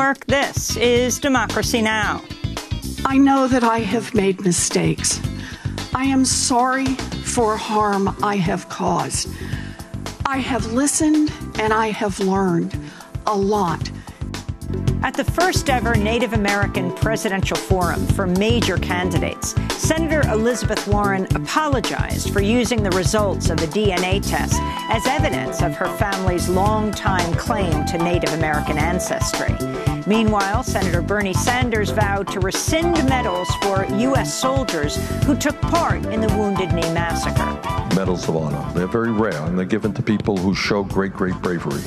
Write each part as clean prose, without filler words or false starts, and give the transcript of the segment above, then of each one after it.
York, this is Democracy Now! I know that I have made mistakes. I am sorry for harm I have caused. I have listened and I have learned a lot. At the first ever Native American presidential forum for major candidates, Senator Elizabeth Warren apologized for using the results of a DNA test as evidence of her family's longtime claim to Native American ancestry. Meanwhile, Senator Bernie Sanders vowed to rescind medals for U.S. soldiers who took part in the Wounded Knee Massacre. Medals of honor. They're very rare, and they're given to people who show great bravery.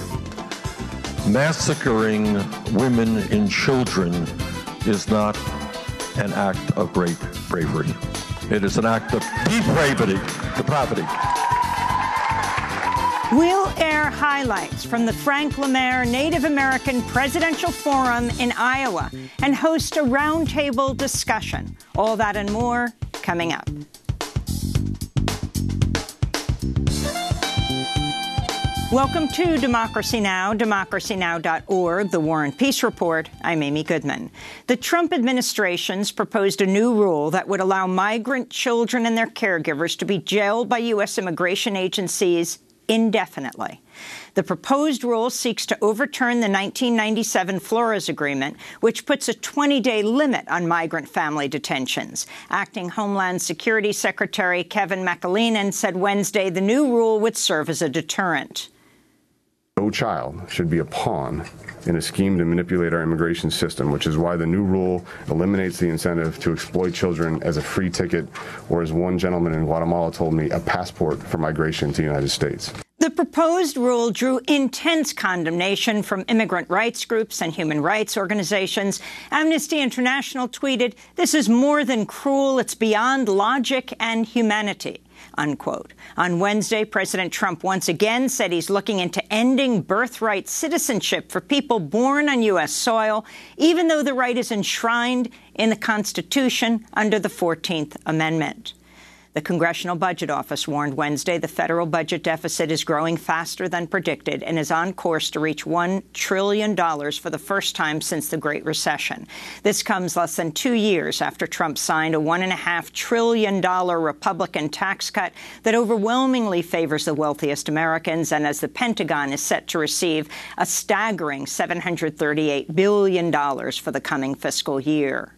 Massacring women and children is not an act of great bravery. It is an act of depravity. We'll air highlights from the Frank Lemaire Native American Presidential Forum in Iowa and host a roundtable discussion. All that and more coming up. Welcome to Democracy Now!, democracynow.org, the War and Peace Report. I'm Amy Goodman. The Trump administration's proposed a new rule that would allow migrant children and their caregivers to be jailed by U.S. immigration agencies indefinitely. The proposed rule seeks to overturn the 1997 Flores Agreement, which puts a 20-day limit on migrant family detentions. Acting Homeland Security Secretary Kevin McAleenan said Wednesday the new rule would serve as a deterrent. No child should be a pawn in a scheme to manipulate our immigration system, which is why the new rule eliminates the incentive to exploit children as a free ticket, or as one gentleman in Guatemala told me, a passport for migration to the United States. The proposed rule drew intense condemnation from immigrant rights groups and human rights organizations. Amnesty International tweeted, "This is more than cruel, it's beyond logic and humanity," unquote. On Wednesday, President Trump once again said he's looking into ending birthright citizenship for people born on U.S. soil, even though the right is enshrined in the Constitution under the 14th Amendment. The Congressional Budget Office warned Wednesday the federal budget deficit is growing faster than predicted and is on course to reach $1 trillion for the first time since the Great Recession. This comes less than 2 years after Trump signed a $1.5 trillion Republican tax cut that overwhelmingly favors the wealthiest Americans, and as the Pentagon is set to receive a staggering $738 billion for the coming fiscal year.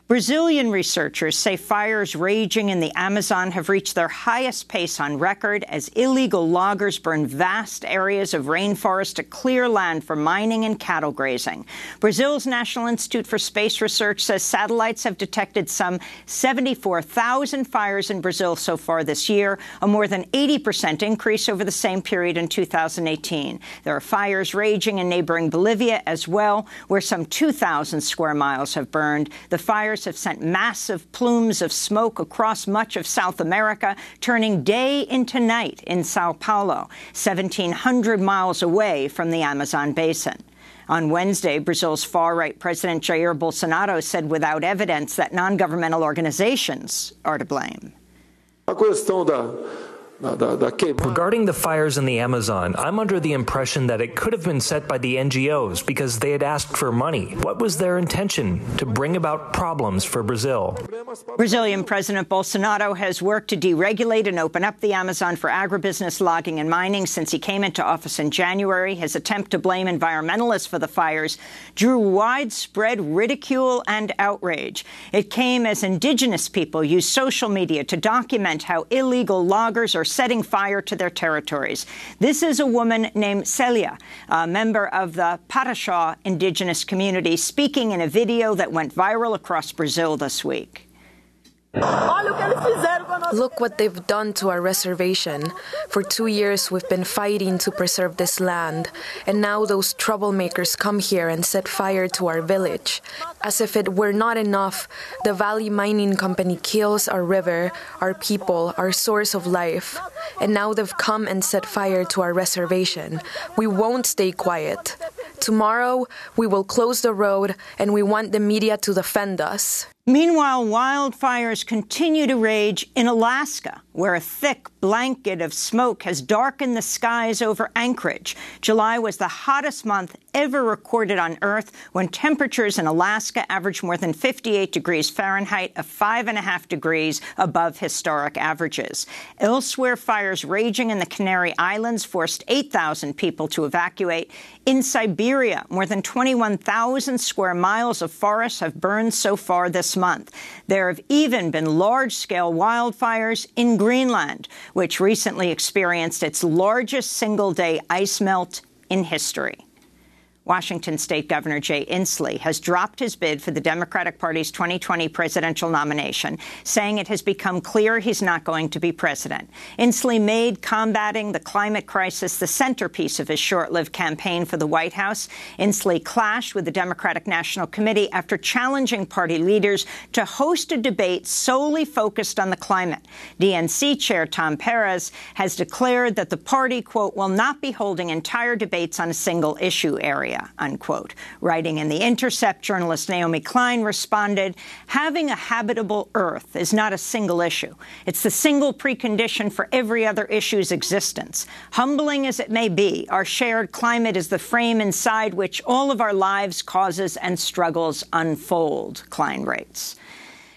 Brazilian researchers say fires raging in the Amazon have reached their highest pace on record as illegal loggers burn vast areas of rainforest to clear land for mining and cattle grazing. Brazil's National Institute for Space Research says satellites have detected some 74,000 fires in Brazil so far this year, a more than 80% increase over the same period in 2018. There are fires raging in neighboring Bolivia as well, where some 2,000 square miles have burned. The fires have sent massive plumes of smoke across much of South America, turning day into night in Sao Paulo, 1,700 miles away from the Amazon basin. On Wednesday, Brazil's far-right President Jair Bolsonaro said without evidence that non-governmental organizations are to blame. Regarding the fires in the Amazon, I'm under the impression that it could have been set by the NGOs because they had asked for money. What was their intention? To bring about problems for Brazil. Brazilian President Bolsonaro has worked to deregulate and open up the Amazon for agribusiness, logging and mining since he came into office in January. His attempt to blame environmentalists for the fires drew widespread ridicule and outrage. It came as indigenous people used social media to document how illegal loggers are setting fire to their territories. This is a woman named Celia, a member of the Paraxó indigenous community, speaking in a video that went viral across Brazil this week. Look what they've done to our reservation. For 2 years, we've been fighting to preserve this land, and now those troublemakers come here and set fire to our village. As if it were not enough, the Valley Mining Company kills our river, our people, our source of life. And now they've come and set fire to our reservation. We won't stay quiet. Tomorrow, we will close the road, and we want the media to defend us. Meanwhile, wildfires continue to rage in Alaska, where a thick blanket of smoke has darkened the skies over Anchorage. July was the hottest month ever recorded on Earth when temperatures in Alaska averaged more than 58 degrees Fahrenheit, a 5.5 degrees above historic averages. Elsewhere, fires raging in the Canary Islands forced 8,000 people to evacuate. In Siberia, more than 21,000 square miles of forests have burned so far this month. There have even been large-scale wildfires in Greenland, which recently experienced its largest single-day ice melt in history. Washington State Governor Jay Inslee has dropped his bid for the Democratic Party's 2020 presidential nomination, saying it has become clear he's not going to be president. Inslee made combating the climate crisis the centerpiece of his short-lived campaign for the White House. Inslee clashed with the Democratic National Committee after challenging party leaders to host a debate solely focused on the climate. DNC Chair Tom Perez has declared that the party, quote, will not be holding entire debates on a single issue area, unquote. Writing in The Intercept, journalist Naomi Klein responded, having a habitable Earth is not a single issue. It's the single precondition for every other issue's existence. Humbling as it may be, our shared climate is the frame inside which all of our lives, causes, and struggles unfold, Klein writes.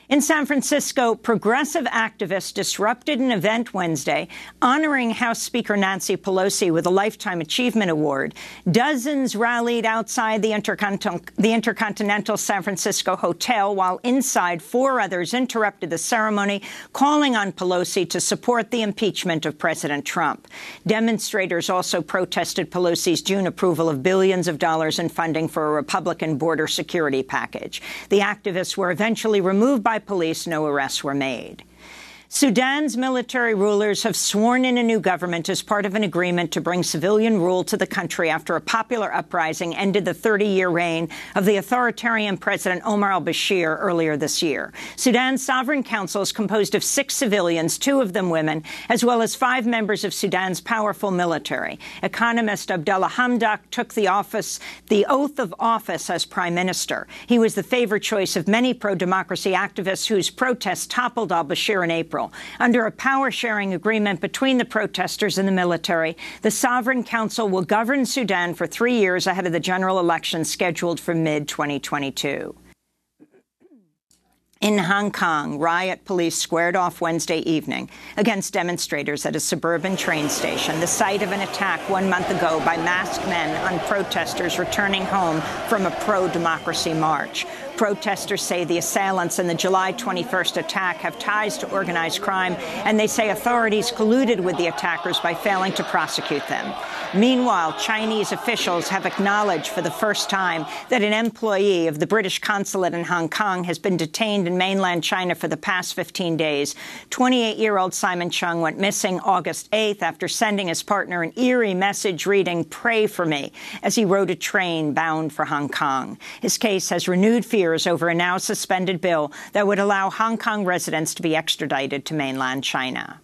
In San Francisco, progressive activists disrupted an event Wednesday honoring House Speaker Nancy Pelosi with a Lifetime Achievement Award. Dozens rallied outside the Intercontinental San Francisco Hotel, while inside 4 others interrupted the ceremony, calling on Pelosi to support the impeachment of President Trump. Demonstrators also protested Pelosi's June approval of billions of dollars in funding for a Republican border security package. The activists were eventually removed by police. No arrests were made. Sudan's military rulers have sworn in a new government as part of an agreement to bring civilian rule to the country after a popular uprising ended the 30-year reign of the authoritarian President Omar al-Bashir earlier this year. Sudan's Sovereign Council is composed of 6 civilians, 2 of them women, as well as 5 members of Sudan's powerful military. Economist Abdallah Hamdok took the oath of office as prime minister. He was the favored choice of many pro-democracy activists whose protests toppled al-Bashir in April. Under a power-sharing agreement between the protesters and the military, the Sovereign Council will govern Sudan for 3 years ahead of the general election scheduled for mid-2022. In Hong Kong, riot police squared off Wednesday evening against demonstrators at a suburban train station, the site of an attack 1 month ago by masked men on protesters returning home from a pro-democracy march. Protesters say the assailants in the July 21st attack have ties to organized crime, and they say authorities colluded with the attackers by failing to prosecute them. Meanwhile, Chinese officials have acknowledged for the first time that an employee of the British consulate in Hong Kong has been detained in mainland China for the past 15 days. 28-year-old Simon Chung went missing August 8th after sending his partner an eerie message reading, "Pray for me," as he rode a train bound for Hong Kong. His case has renewed fears over a now suspended bill that would allow Hong Kong residents to be extradited to mainland China.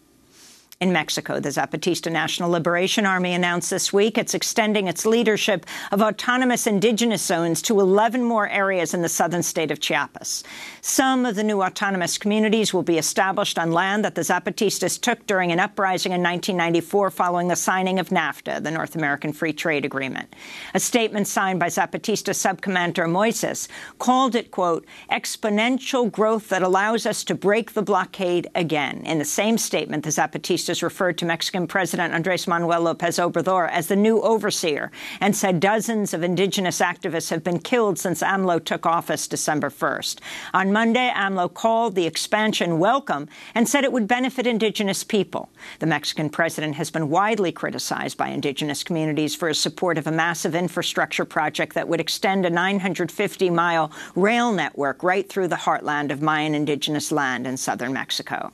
In Mexico, the Zapatista National Liberation Army announced this week it's extending its leadership of autonomous indigenous zones to 11 more areas in the southern state of Chiapas. Some of the new autonomous communities will be established on land that the Zapatistas took during an uprising in 1994 following the signing of NAFTA, the North American Free Trade Agreement. A statement signed by Zapatista Subcommander Moises called it, quote, exponential growth that allows us to break the blockade again. In the same statement, the Zapatistas referred to Mexican President Andrés Manuel López Obrador as the new overseer and said dozens of indigenous activists have been killed since AMLO took office December 1st. On Monday, AMLO called the expansion welcome and said it would benefit indigenous people. The Mexican president has been widely criticized by indigenous communities for his support of a massive infrastructure project that would extend a 950-mile rail network right through the heartland of Mayan indigenous land in southern Mexico.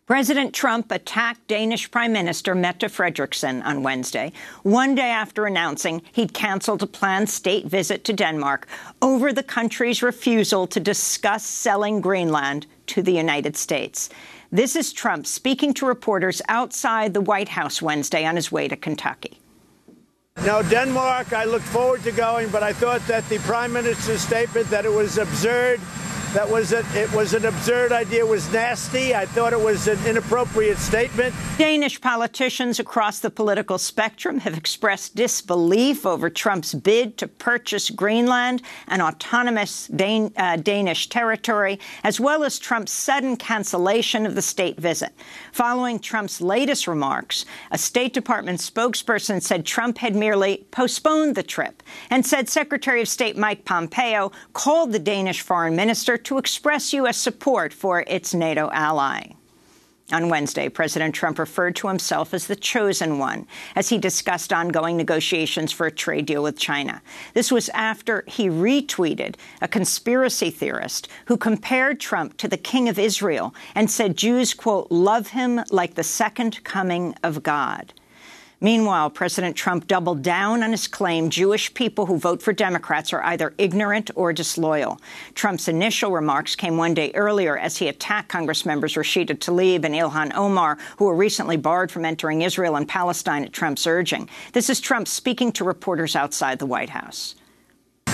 President Trump attacked Danish Prime Minister Mette Frederiksen on Wednesday, one day after announcing he'd canceled a planned state visit to Denmark over the country's refusal to discuss selling Greenland to the United States. This is Trump speaking to reporters outside the White House Wednesday on his way to Kentucky. No, Denmark, I looked forward to going, but I thought that the Prime Minister's statement that it was absurd it was an absurd idea. It was nasty. I thought it was an inappropriate statement. Danish politicians across the political spectrum have expressed disbelief over Trump's bid to purchase Greenland, an autonomous Danish territory, as well as Trump's sudden cancellation of the state visit. Following Trump's latest remarks, a State Department spokesperson said Trump had merely postponed the trip and said Secretary of State Mike Pompeo called the Danish foreign minister to express U.S. support for its NATO ally. On Wednesday, President Trump referred to himself as the chosen one as he discussed ongoing negotiations for a trade deal with China. This was after he retweeted a conspiracy theorist who compared Trump to the King of Israel and said Jews, quote, love him like the second coming of God. Meanwhile, President Trump doubled down on his claim Jewish people who vote for Democrats are either ignorant or disloyal. Trump's initial remarks came one day earlier as he attacked Congress members Rashida Tlaib and Ilhan Omar, who were recently barred from entering Israel and Palestine at Trump's urging. This is Trump speaking to reporters outside the White House.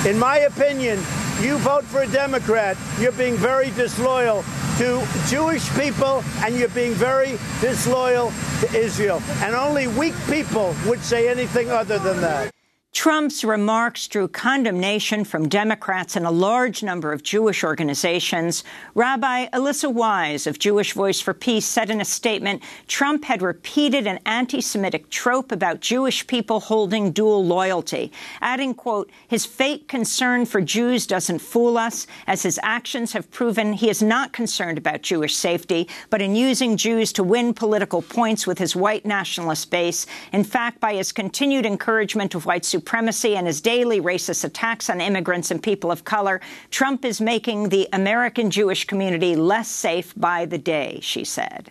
In my opinion, you vote for a Democrat, you're being very disloyal to Jewish people, and you're being very disloyal to Israel. And only weak people would say anything other than that. Trump's remarks drew condemnation from Democrats and a large number of Jewish organizations. Rabbi Alyssa Wise of Jewish Voice for Peace said in a statement Trump had repeated an anti-Semitic trope about Jewish people holding dual loyalty, adding, quote, his fake concern for Jews doesn't fool us, as his actions have proven he is not concerned about Jewish safety, but in using Jews to win political points with his white nationalist base. In fact, by his continued encouragement of white supremacy and his daily racist attacks on immigrants and people of color, Trump is making the American Jewish community less safe by the day, she said.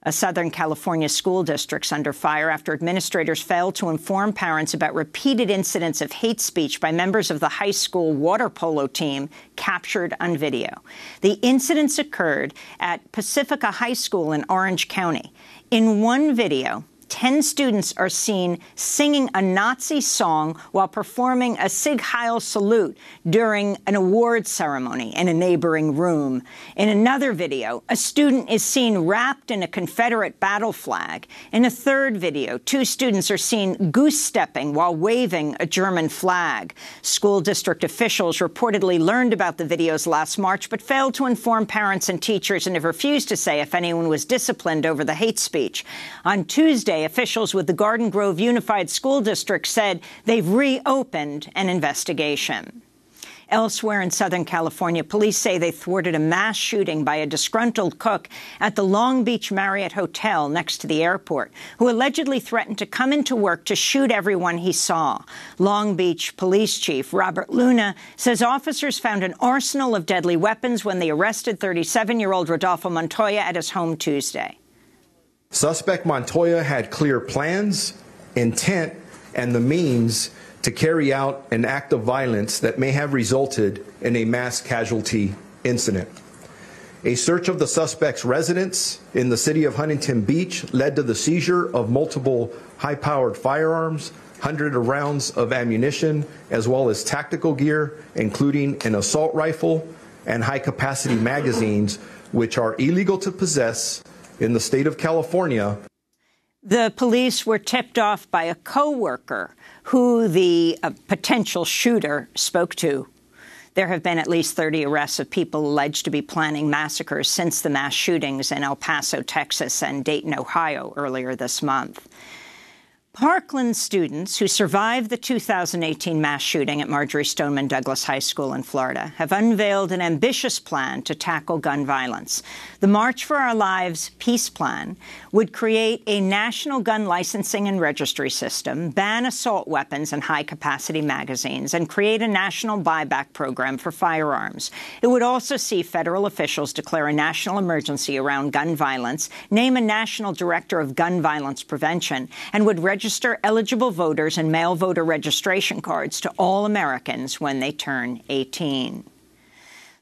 A Southern California school district's under fire after administrators failed to inform parents about repeated incidents of hate speech by members of the high school water polo team captured on video. The incidents occurred at Pacifica High School in Orange County. In one video, 10 students are seen singing a Nazi song while performing a Sig Heil salute during an awards ceremony in a neighboring room. In another video, a student is seen wrapped in a Confederate battle flag. In a third video, 2 students are seen goose-stepping while waving a German flag. School district officials reportedly learned about the videos last March, but failed to inform parents and teachers and have refused to say if anyone was disciplined over the hate speech. On Tuesday, officials with the Garden Grove Unified School District said they've reopened an investigation. Elsewhere in Southern California, police say they thwarted a mass shooting by a disgruntled cook at the Long Beach Marriott Hotel next to the airport, who allegedly threatened to come into work to shoot everyone he saw. Long Beach Police Chief Robert Luna says officers found an arsenal of deadly weapons when they arrested 37-year-old Rodolfo Montoya at his home Tuesday. Suspect Montoya had clear plans, intent, and the means to carry out an act of violence that may have resulted in a mass casualty incident. A search of the suspect's residence in the city of Huntington Beach led to the seizure of multiple high-powered firearms, hundreds of rounds of ammunition, as well as tactical gear, including an assault rifle and high-capacity magazines, which are illegal to possess in the state of California. The police were tipped off by a co-worker who the potential shooter spoke to. There have been at least 30 arrests of people alleged to be planning massacres since the mass shootings in El Paso, Texas, and Dayton, Ohio earlier this month. Parkland students who survived the 2018 mass shooting at Marjory Stoneman Douglas High School in Florida have unveiled an ambitious plan to tackle gun violence. The March for Our Lives Peace Plan would create a national gun licensing and registry system, ban assault weapons and high-capacity magazines, and create a national buyback program for firearms. It would also see federal officials declare a national emergency around gun violence, name a national director of gun violence prevention, and would register eligible voters and mail voter registration cards to all Americans when they turn 18.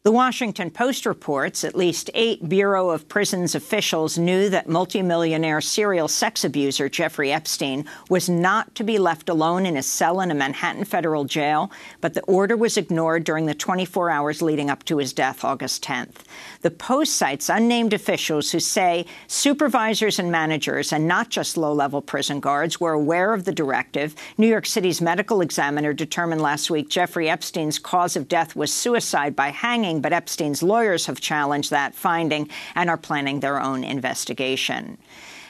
The Washington Post reports at least 8 Bureau of Prisons officials knew that multimillionaire serial sex abuser Jeffrey Epstein was not to be left alone in his cell in a Manhattan federal jail, but the order was ignored during the 24 hours leading up to his death August 10th. The Post cites unnamed officials who say supervisors and managers, and not just low-level prison guards, were aware of the directive. New York City's medical examiner determined last week Jeffrey Epstein's cause of death was suicide by hanging, but Epstein's lawyers have challenged that finding and are planning their own investigation.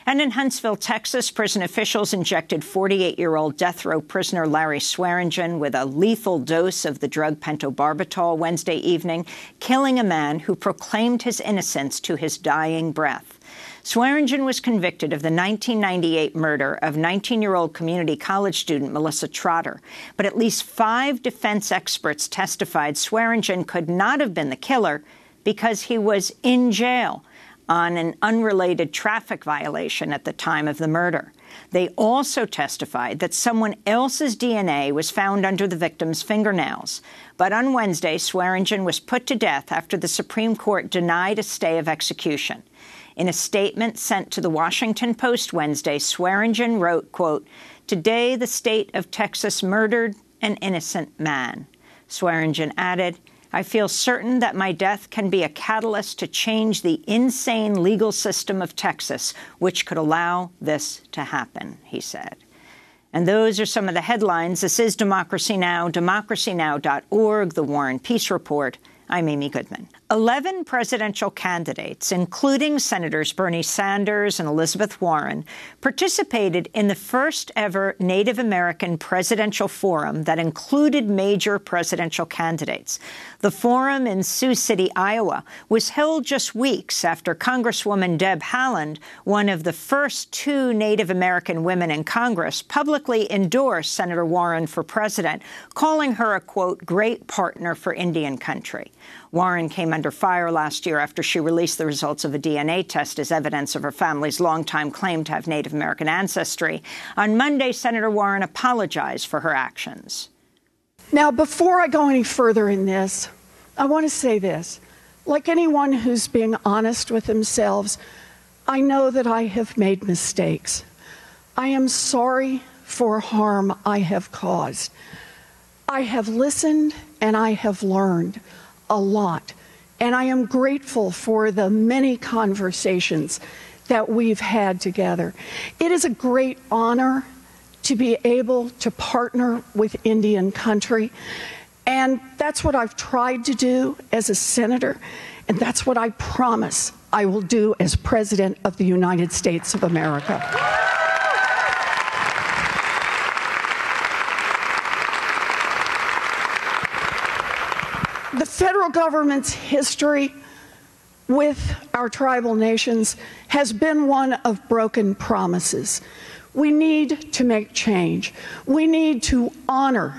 And in Huntsville, Texas, prison officials injected 48-year-old death row prisoner Larry Swearingen with a lethal dose of the drug pentobarbital Wednesday evening, killing a man who proclaimed his innocence to his dying breath. Swearingen was convicted of the 1998 murder of 19-year-old community college student Melissa Trotter, but at least 5 defense experts testified Swearingen could not have been the killer because he was in jail on an unrelated traffic violation at the time of the murder. They also testified that someone else's DNA was found under the victim's fingernails. But on Wednesday, Swearingen was put to death after the Supreme Court denied a stay of execution. In a statement sent to the Washington Post Wednesday, Swearingen wrote, quote, "Today the state of Texas murdered an innocent man." Swearingen added, "I feel certain that my death can be a catalyst to change the insane legal system of Texas, which could allow this to happen," he said. And those are some of the headlines. This is Democracy Now!, democracynow.org, The War and Peace Report. I'm Amy Goodman. 11 presidential candidates, including Senators Bernie Sanders and Elizabeth Warren, participated in the first-ever Native American presidential forum that included major presidential candidates. The forum in Sioux City, Iowa, was held just weeks after Congresswoman Deb Haaland, one of the first 2 Native American women in Congress, publicly endorsed Senator Warren for president, calling her a, quote, "great partner for Indian country." Warren came under fire last year after she released the results of a DNA test as evidence of her family's longtime claim to have Native American ancestry. On Monday, Senator Warren apologized for her actions. Now, before I go any further in this, I want to say this. Like anyone who's being honest with themselves, I know that I have made mistakes. I am sorry for harm I have caused. I have listened and I have learned a lot, and I am grateful for the many conversations that we've had together. It is a great honor to be able to partner with Indian country, and that's what I've tried to do as a senator, and that's what I promise I will do as President of the United States of America. The federal government's history with our tribal nations has been one of broken promises. We need to make change. We need to honor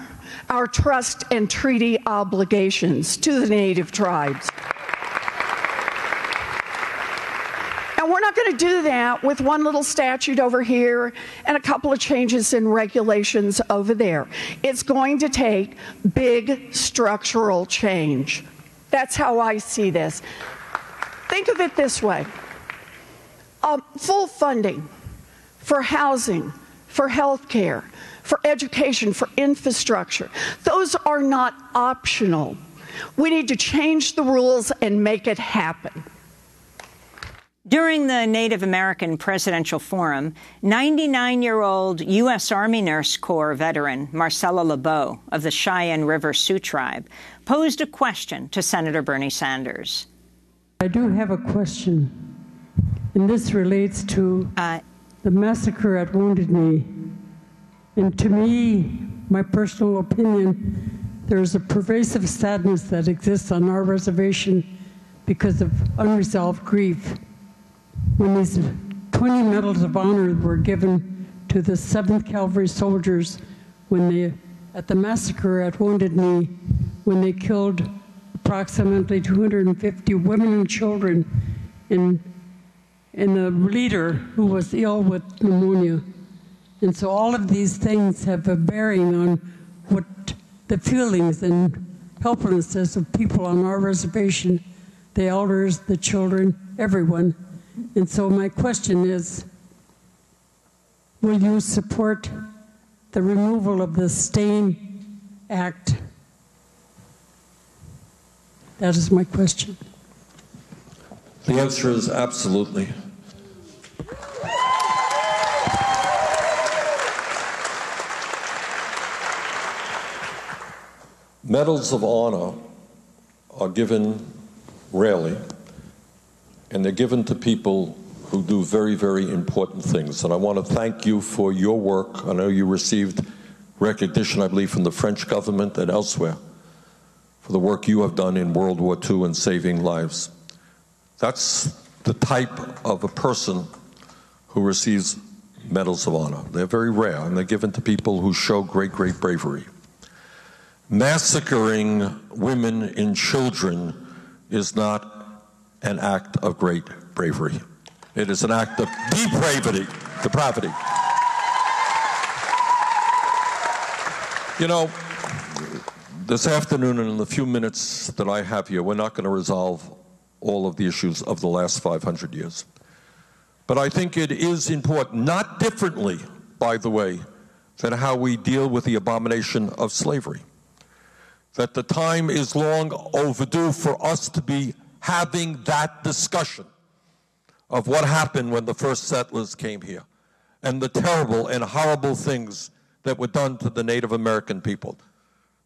our trust and treaty obligations to the Native tribes. And we're not going to do that with one little statute over here and a couple of changes in regulations over there. It's going to take big structural change. That's how I see this. Think of it this way. Full funding for housing, for health care, for education, for infrastructure. Those are not optional. We need to change the rules and make it happen. During the Native American Presidential Forum, 99-year-old U.S. Army Nurse Corps veteran Marcella LeBeau of the Cheyenne River Sioux Tribe posed a question to Senator Bernie Sanders. I do have a question, and this relates to the massacre at Wounded Knee. And to me, my personal opinion, there's a pervasive sadness that exists on our reservation because of unresolved grief. When these 20 medals of honor were given to the 7th Cavalry soldiers at the massacre at Wounded Knee, when they killed approximately 250 women and children, and the leader who was ill with pneumonia. And so all of these things have a bearing on what the feelings and helplessness of people on our reservation, the elders, the children, everyone. And so my question is, will you support the removal of the STAIN Act? That is my question. The answer is absolutely. Medals of honor are given rarely, and they're given to people who do very, very important things. And I want to thank you for your work. I know you received recognition, I believe, from the French government and elsewhere for the work you have done in World War II and saving lives. That's the type of a person who receives medals of honor. They're very rare, and they're given to people who show great, great bravery. Massacring women and children is not an act of great bravery. It is an act of depravity. You know, this afternoon and in the few minutes that I have here, we're not going to resolve all of the issues of the last 500 years. But I think it is important, not differently, by the way, than how we deal with the abomination of slavery, that the time is long overdue for us to be having that discussion of what happened when the first settlers came here and the terrible and horrible things that were done to the Native American people,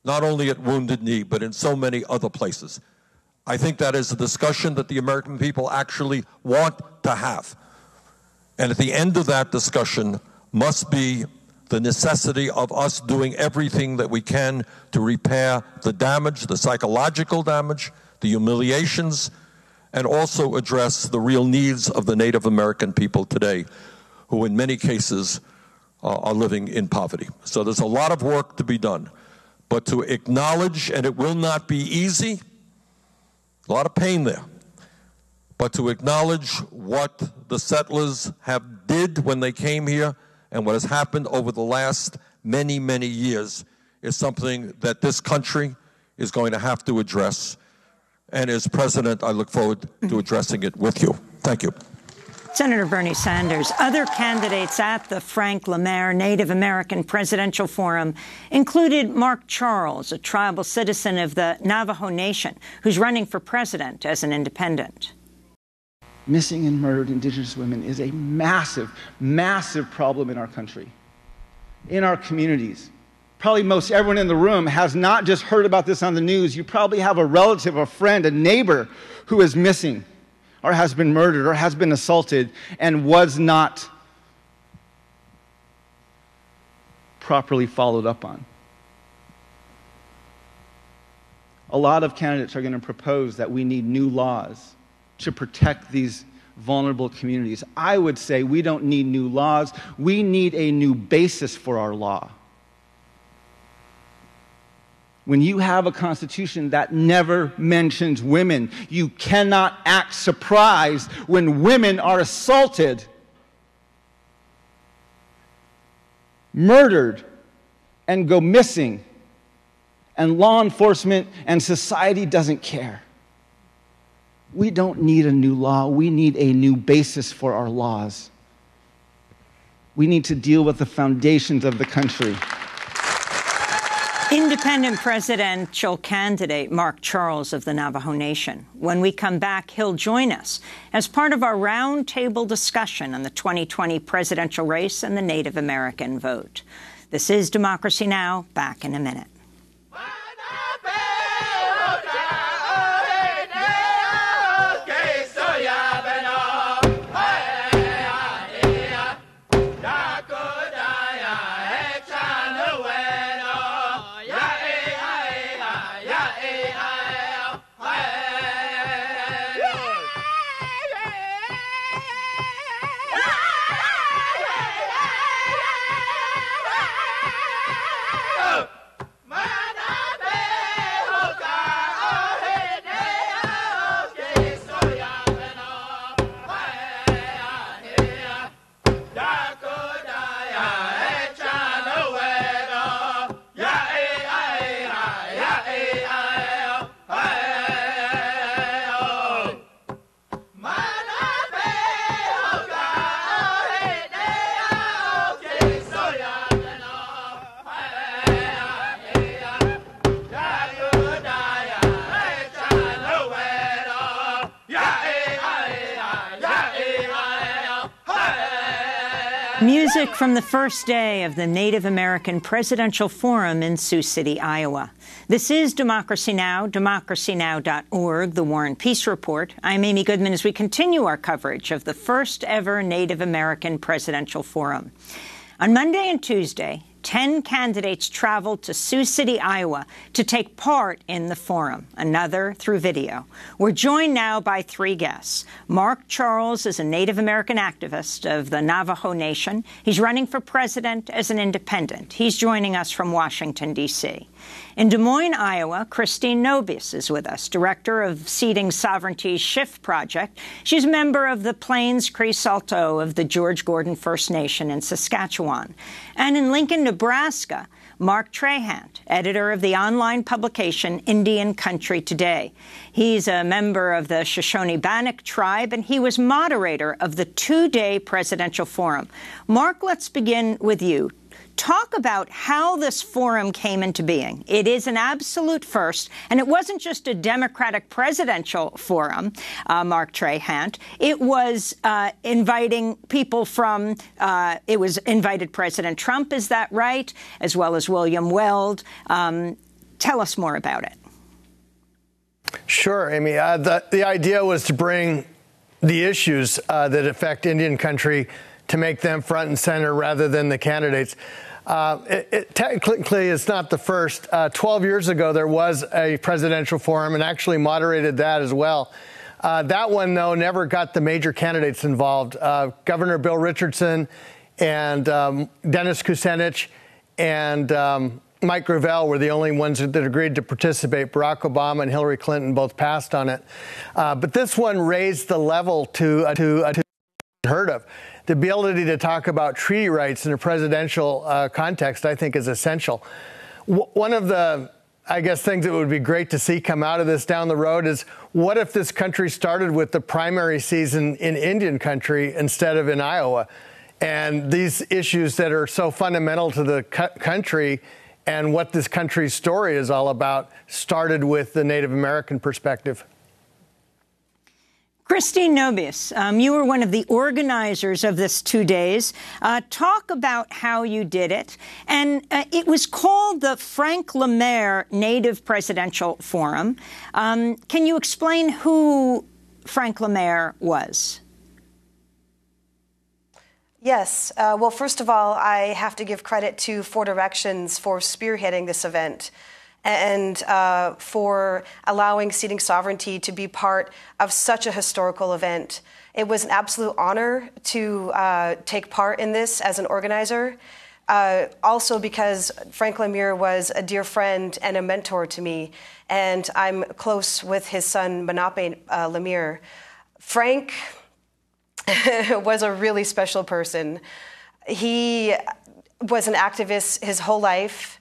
not only at Wounded Knee, but in so many other places. I think that is a discussion that the American people actually want to have. And at the end of that discussion must be the necessity of us doing everything that we can to repair the damage, the psychological damage, the humiliations, and also address the real needs of the Native American people today, who in many cases are living in poverty. So there's a lot of work to be done. But to acknowledge, and it will not be easy, a lot of pain there, but to acknowledge what the settlers did when they came here and what has happened over the last many, many years is something that this country is going to have to address. And as president, I look forward to addressing it with you. Thank you. Senator Bernie Sanders. Other candidates at the Frank Lemaire Native American Presidential Forum included Mark Charles, a tribal citizen of the Navajo Nation, who's running for president as an independent. Missing and murdered Indigenous women is a massive, massive problem in our country, in our communities. Probably most everyone in the room has not just heard about this on the news. You probably have a relative, a friend, a neighbor who is missing or has been murdered or has been assaulted and was not properly followed up on. A lot of candidates are going to propose that we need new laws to protect these vulnerable communities. I would say we don't need new laws. We need a new basis for our law. When you have a constitution that never mentions women, you cannot act surprised when women are assaulted, murdered, and go missing, and law enforcement and society doesn't care. We don't need a new law. We need a new basis for our laws. We need to deal with the foundations of the country. Independent presidential candidate Mark Charles of the Navajo Nation. When we come back, he'll join us as part of our roundtable discussion on the 2020 presidential race and the Native American vote. This is Democracy Now! Back in a minute. Music from the first day of the Native American Presidential Forum in Sioux City, Iowa. This is Democracy Now!, democracynow.org, The War and Peace Report. I'm Amy Goodman as we continue our coverage of the first ever Native American Presidential Forum. On Monday and Tuesday, 10 candidates traveled to Sioux City, Iowa to take part in the forum, another through video. We're joined now by three guests. Mark Charles is a Native American activist of the Navajo Nation. He's running for president as an independent. He's joining us from Washington, D.C. In Des Moines, Iowa, Christine Nobius is with us, director of Seeding Sovereignty's SHIFT project. She's a member of the Plains Cree Saulteaux of the George Gordon First Nation in Saskatchewan. And in Lincoln, Nebraska, Mark Trahant, editor of the online publication Indian Country Today. He's a member of the Shoshone-Bannock tribe, and he was moderator of the two-day presidential forum. Mark, let's begin with you. Talk about how this forum came into being. It is an absolute first, and it wasn't just a Democratic presidential forum, Mark Trahant. It was inviting people from, it was invited President Trump, is that right? As well as William Weld. Tell us more about it. Sure, Amy. The idea was to bring the issues that affect Indian country to make them front and center rather than the candidates. Technically, it's not the first. 12 years ago, there was a presidential forum and actually moderated that as well. That one, though, never got the major candidates involved. Governor Bill Richardson and Dennis Kucinich and Mike Gravel were the only ones that agreed to participate. Barack Obama and Hillary Clinton both passed on it. But this one raised the level to unheard of. The ability to talk about treaty rights in a presidential context, I think, is essential. One of the, I guess, things that would be great to see come out of this down the road is, what if this country started with the primary season in Indian country instead of in Iowa? And these issues that are so fundamental to the country and what this country's story is all about started with the Native American perspective. Christine Nobius, you were one of the organizers of this 2 days. Talk about how you did it. And it was called the Frank Lemaire Native Presidential Forum. Can you explain who Frank Lemaire was? Yes. Well, first of all, I have to give credit to Four Directions for spearheading this event and for allowing Seeding Sovereignty to be part of such a historical event. It was an absolute honor to take part in this as an organizer, also because Frank Lemaire was a dear friend and a mentor to me, and I'm close with his son, Manape Lemaire. Frank was a really special person. He was an activist his whole life,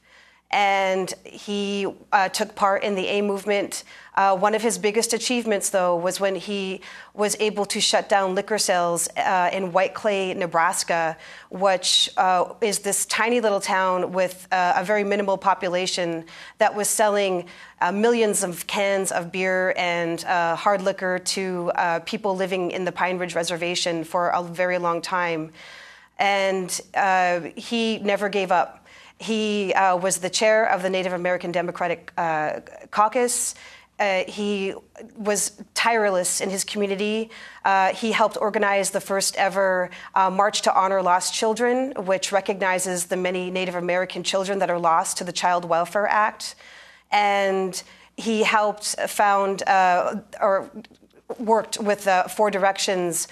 and he took part in the A movement. One of his biggest achievements, though, was when he was able to shut down liquor sales in White Clay, Nebraska, which is this tiny little town with a very minimal population that was selling millions of cans of beer and hard liquor to people living in the Pine Ridge Reservation for a very long time. And he never gave up. He was the chair of the Native American Democratic Caucus. He was tireless in his community. He helped organize the first ever March to Honor Lost Children, which recognizes the many Native American children that are lost to the Child Welfare Act. And he helped found or worked with Four Directions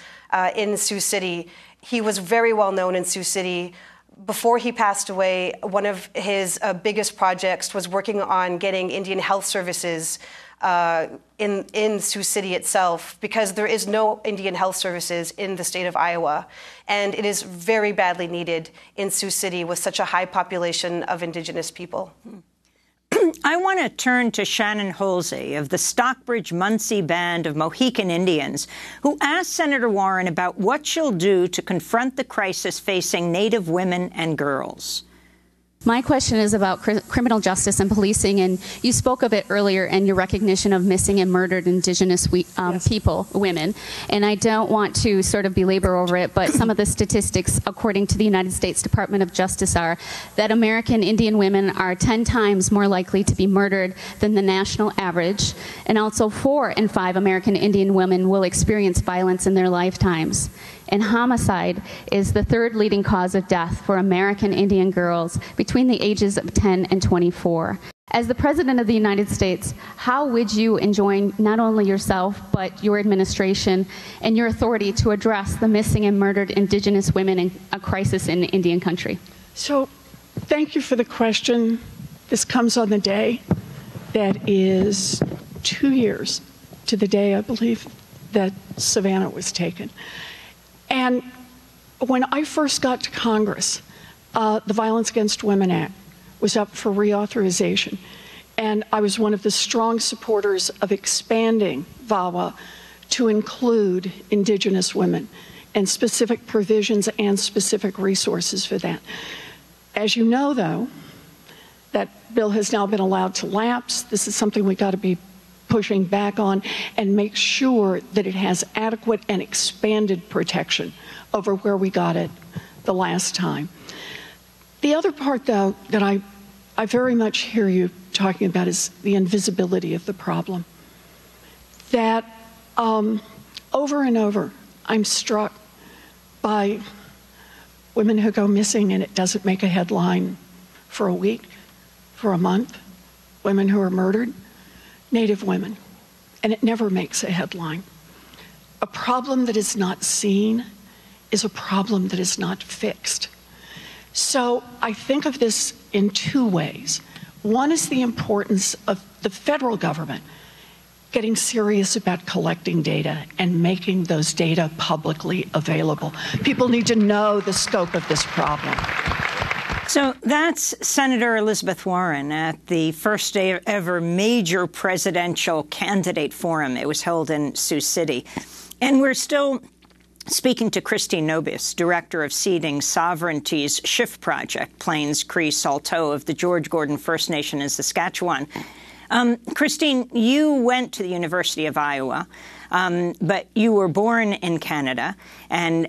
in Sioux City. He was very well known in Sioux City. Before he passed away, one of his biggest projects was working on getting Indian health services in Sioux City itself, because there is no Indian health services in the state of Iowa, and it is very badly needed in Sioux City with such a high population of Indigenous people. I want to turn to Shannon Holsey of the Stockbridge-Munsee Band of Mohican Indians, who asked Senator Warren about what she'll do to confront the crisis facing Native women and girls. My question is about criminal justice and policing, and you spoke of it earlier and your recognition of missing and murdered Indigenous people, women. And I don't want to sort of belabor over it, but some of the statistics, according to the United States Department of Justice, are that American Indian women are 10 times more likely to be murdered than the national average, and also 4 in 5 American Indian women will experience violence in their lifetimes. And homicide is the 3rd leading cause of death for American Indian girls between the ages of 10 and 24. As the President of the United States, how would you enjoin not only yourself, but your administration and your authority to address the missing and murdered Indigenous women in a crisis in Indian country? So, thank you for the question. This comes on the day that is 2 years to the day, I believe, that Savannah was taken. And when I first got to Congress, the Violence Against Women Act was up for reauthorization. And I was one of the strong supporters of expanding VAWA to include Indigenous women and specific provisions and specific resources for that. As you know, though, that bill has now been allowed to lapse. This is something we've got to be pushing back on and make sure that it has adequate and expanded protection over where we got it the last time. The other part, though, that I very much hear you talking about is the invisibility of the problem. That over and over, I'm struck by women who go missing and it doesn't make a headline for a week, for a month, women who are murdered, Native women, and it never makes a headline. A problem that is not seen is a problem that is not fixed. So I think of this in 2 ways. One is the importance of the federal government getting serious about collecting data and making those data publicly available. People need to know the scope of this problem. So that's Senator Elizabeth Warren at the first ever major presidential candidate forum. It was held in Sioux City. And we're still speaking to Christine Nobius, Director of Seeding Sovereignty's SHIFT project, Plains Cree Saulteaux of the George Gordon First Nation in Saskatchewan. Christine, you went to the University of Iowa, but you were born in Canada. And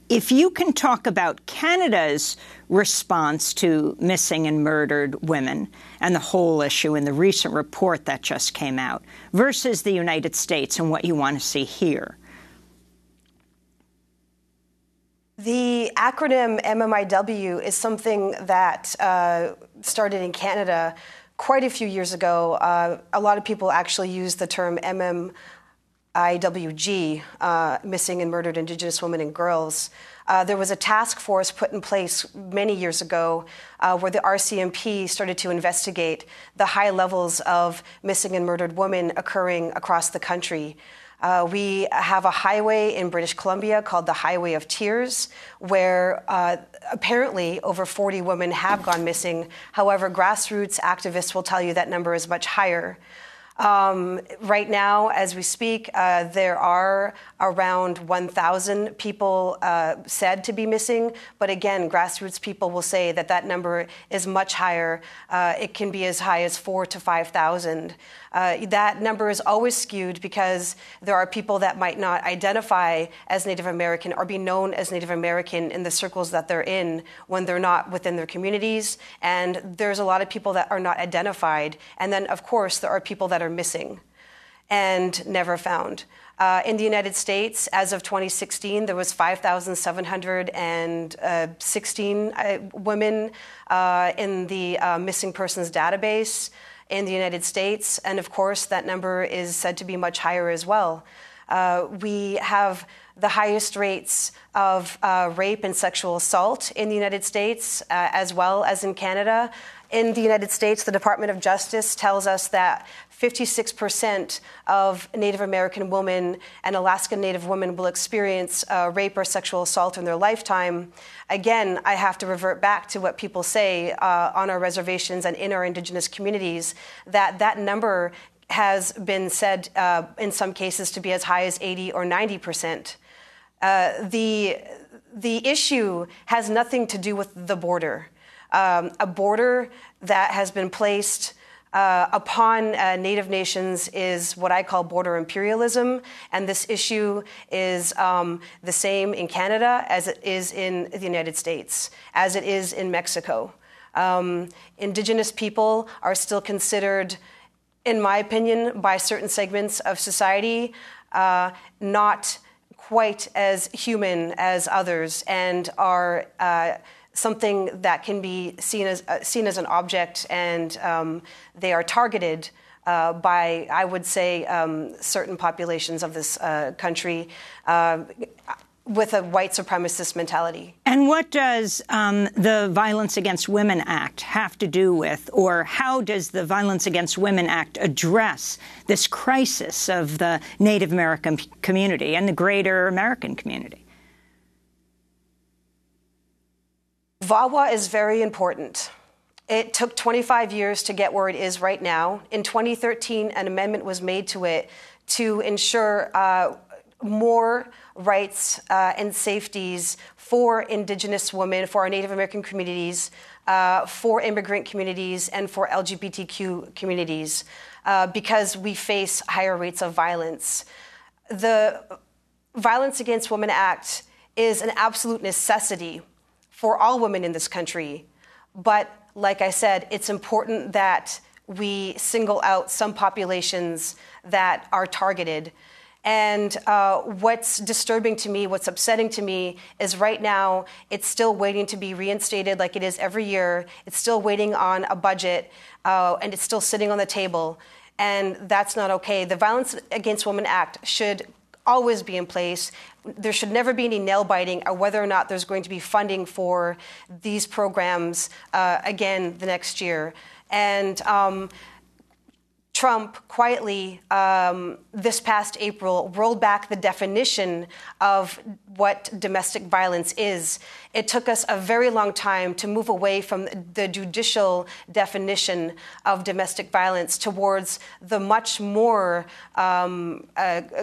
if you can talk about Canada's response to missing and murdered women and the whole issue in the recent report that just came out versus the United States and what you want to see here. The acronym MMIW is something that started in Canada quite a few years ago. A lot of people actually use the term MMIWG, Missing and Murdered Indigenous Women and Girls. There was a task force put in place many years ago where the RCMP started to investigate the high levels of missing and murdered women occurring across the country. We have a highway in British Columbia called the Highway of Tears, where apparently over 40 women have gone missing. However, grassroots activists will tell you that number is much higher. Right now, as we speak, there are around 1,000 people said to be missing. But again, grassroots people will say that that number is much higher. It can be as high as 4,000 to 5,000. That number is always skewed because there are people that might not identify as Native American or be known as Native American in the circles that they're in when they're not within their communities. And there's a lot of people that are not identified. And then, of course, there are people that are missing and never found. In the United States, as of 2016, there was 5,716 women in the missing persons database in the United States. And of course, that number is said to be much higher as well. We have the highest rates of rape and sexual assault in the United States, as well as in Canada. In the United States, the Department of Justice tells us that 56% of Native American women and Alaskan Native women will experience rape or sexual assault in their lifetime. Again, I have to revert back to what people say on our reservations and in our Indigenous communities, that that number has been said in some cases to be as high as 80 or 90%. The issue has nothing to do with the border. A border that has been placed upon Native nations is what I call border imperialism, and this issue is the same in Canada as it is in the United States, as it is in Mexico. Indigenous people are still considered, in my opinion, by certain segments of society, not quite as human as others, and are something that can be seen as an object, and they are targeted by, I would say, certain populations of this country with a white supremacist mentality. And what does the Violence Against Women Act have to do with, or how does the Violence Against Women Act address this crisis of the Native American community and the greater American community? VAWA is very important. It took 25 years to get where it is right now. In 2013, an amendment was made to it to ensure more rights and safeties for Indigenous women, for our Native American communities, for immigrant communities, and for LGBTQ communities, because we face higher rates of violence. The Violence Against Women Act is an absolute necessity for all women in this country. But like I said, it's important that we single out some populations that are targeted. And what's disturbing to me, what's upsetting to me, is right now it's still waiting to be reinstated like it is every year. It's still waiting on a budget, and it's still sitting on the table. And that's not okay. The Violence Against Women Act should always be in place. There should never be any nail-biting or whether or not there's going to be funding for these programs again the next year. And Trump quietly, this past April, rolled back the definition of what domestic violence is. It took us a very long time to move away from the judicial definition of domestic violence towards the much more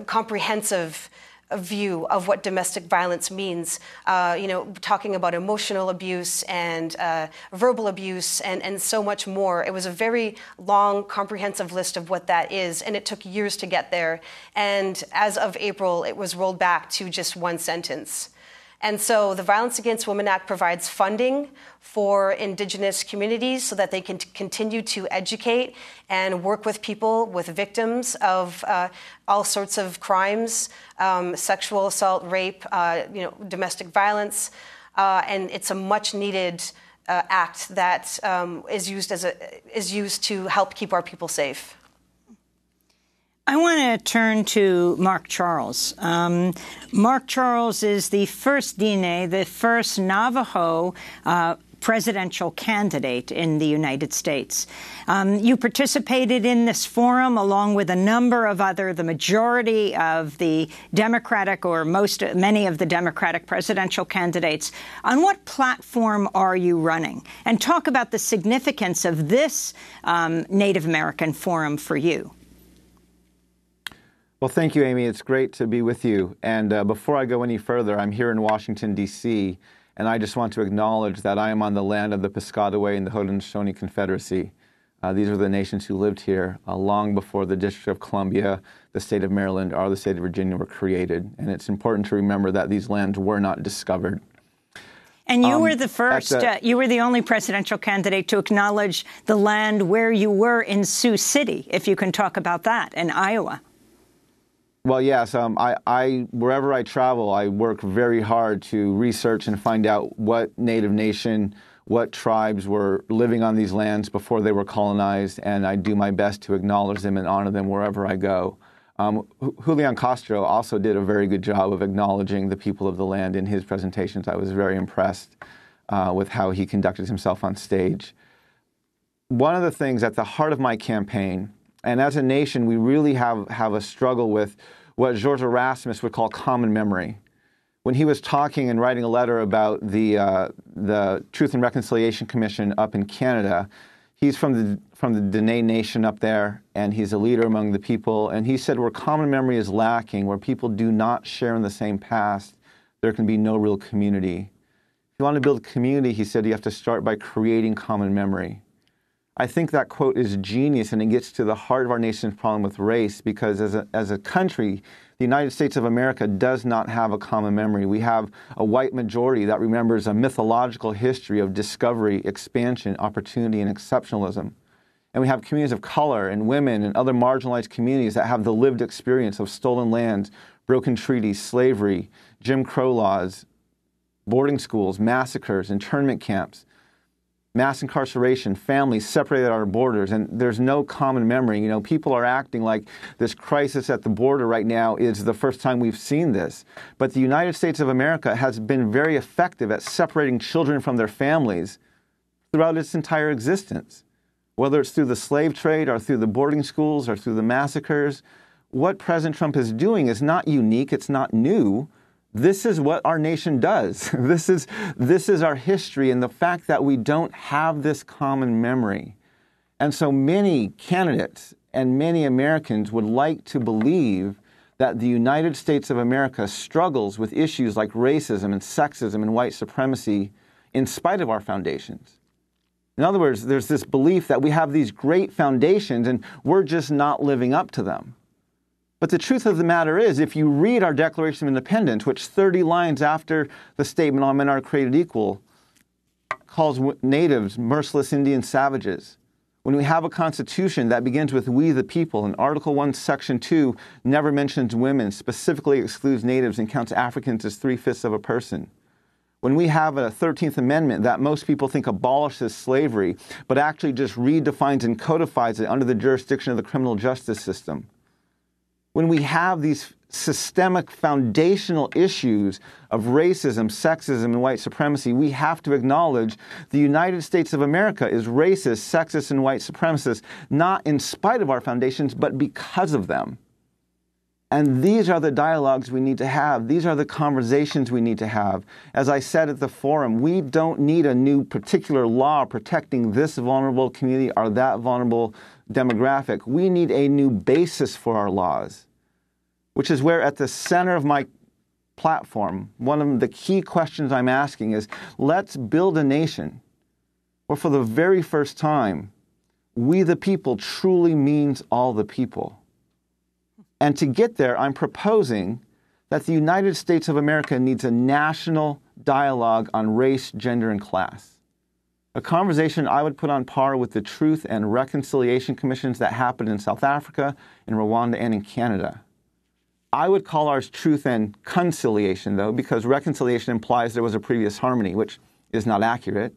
comprehensive view of what domestic violence means, talking about emotional abuse and verbal abuse and so much more. It was a very long, comprehensive list of what that is, and it took years to get there. And as of April, it was rolled back to just one sentence. And so the Violence Against Women Act provides funding for Indigenous communities so that they can continue to educate and work with people, with victims of all sorts of crimes, sexual assault, rape, domestic violence. And it's a much needed act that is used to help keep our people safe. I want to turn to Mark Charles. Mark Charles is the first Diné, the first Navajo presidential candidate in the United States. You participated in this forum along with a number of the majority of the Democratic or many of the Democratic presidential candidates. On what platform are you running? And talk about the significance of this Native American forum for you. Well, thank you, Amy. It's great to be with you. And before I go any further, I'm here in Washington, D.C., and I just want to acknowledge that I am on the land of the Piscataway and the Haudenosaunee Confederacy. These are the nations who lived here long before the District of Columbia, the state of Maryland, or the state of Virginia were created. And it's important to remember that these lands were not discovered. And you were the first, you were the only presidential candidate to acknowledge the land where you were in Sioux City, if you can talk about that, in Iowa. Well, yes. Wherever I travel, I work very hard to research and find out what Native nation, what tribes were living on these lands before they were colonized, and I do my best to acknowledge them and honor them wherever I go. Julian Castro also did a very good job of acknowledging the people of the land in his presentations. I was very impressed with how he conducted himself on stage. One of the things at the heart of my campaign, and as a nation, we really have a struggle with what George Erasmus would call common memory. When he was talking and writing a letter about the Truth and Reconciliation Commission up in Canada, he's from the Diné Nation up there, and he's a leader among the people. And he said where common memory is lacking, where people do not share in the same past, there can be no real community. If you want to build community, he said, you have to start by creating common memory. I think that quote is genius, and it gets to the heart of our nation's problem with race, because as a country, the United States of America does not have a common memory. We have a white majority that remembers a mythological history of discovery, expansion, opportunity, and exceptionalism. And we have communities of color and women and other marginalized communities that have the lived experience of stolen lands, broken treaties, slavery, Jim Crow laws, boarding schools, massacres, internment camps, mass incarceration, families separated at our borders, and there's no common memory. You know, people are acting like this crisis at the border right now is the first time we've seen this. But the United States of America has been very effective at separating children from their families throughout its entire existence. Whether it's through the slave trade or through the boarding schools or through the massacres, what President Trump is doing is not unique, it's not new. This is what our nation does. This is our history, and the fact that we don't have this common memory. And so many candidates and many Americans would like to believe that the United States of America struggles with issues like racism and sexism and white supremacy in spite of our foundations. In other words, there's this belief that we have these great foundations and we're just not living up to them. But the truth of the matter is, if you read our Declaration of Independence, which 30 lines after the statement all men are created equal calls natives merciless Indian savages, when we have a constitution that begins with we the people, and Article 1, Section 2 never mentions women, specifically excludes natives and counts Africans as 3/5 of a person, when we have a 13th Amendment that most people think abolishes slavery, but actually just redefines and codifies it under the jurisdiction of the criminal justice system, when we have these systemic foundational issues of racism, sexism, and white supremacy, we have to acknowledge the United States of America is racist, sexist, and white supremacist, not in spite of our foundations, but because of them. And these are the dialogues we need to have. These are the conversations we need to have. As I said at the forum, we don't need a new particular law protecting this vulnerable community or that vulnerable demographic. We need a new basis for our laws, which is where at the center of my platform, one of the key questions I'm asking is, let's build a nation where for the very first time, we the people truly means all the people. And to get there, I'm proposing that the United States of America needs a national dialogue on race, gender, and class. A conversation I would put on par with the Truth and Reconciliation Commissions that happened in South Africa, in Rwanda, and in Canada. I would call ours Truth and Conciliation, though, because reconciliation implies there was a previous harmony, which is not accurate.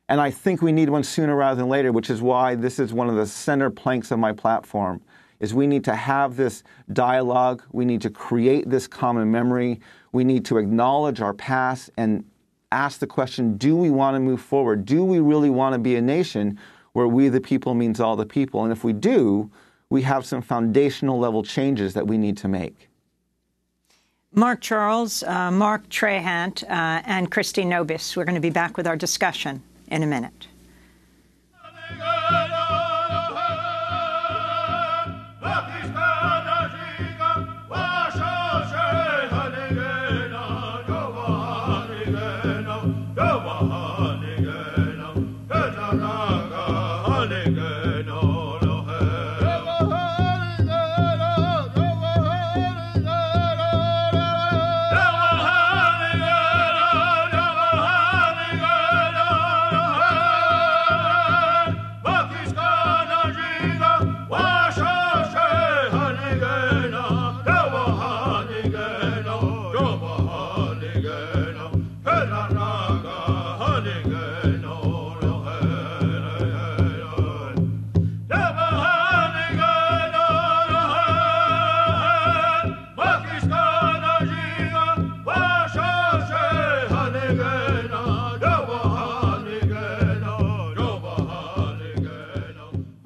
And I think we need one sooner rather than later, which is why this is one of the center planks of my platform, is we need to have this dialogue. We need to create this common memory. We need to acknowledge our past and ask the question, do we want to move forward? Do we really want to be a nation where we the people means all the people? And if we do, we have some foundational level changes that we need to make. Mark Charles, Mark Trahant, and Christy Nobis. We're going to be back with our discussion in a minute.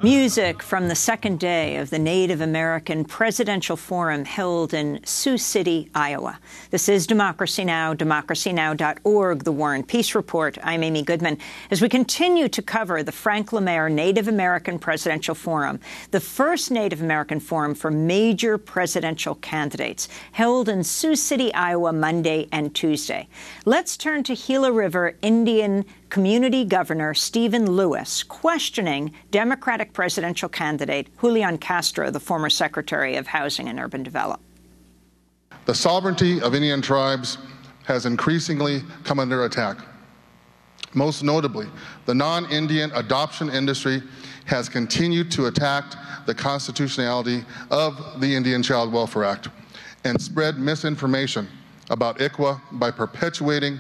Music from the second day of the Native American Presidential Forum held in Sioux City, Iowa. This is Democracy Now!, democracynow.org, The War and Peace Report. I'm Amy Goodman. As we continue to cover the Frank LaMare Native American Presidential Forum, the first Native American forum for major presidential candidates, held in Sioux City, Iowa, Monday and Tuesday. Let's turn to Gila River Indian Community Governor Stephen Lewis questioning Democratic presidential candidate Julian Castro, the former Secretary of Housing and Urban Development. The sovereignty of Indian tribes has increasingly come under attack. Most notably, the non-Indian adoption industry has continued to attack the constitutionality of the Indian Child Welfare Act and spread misinformation about ICWA by perpetuating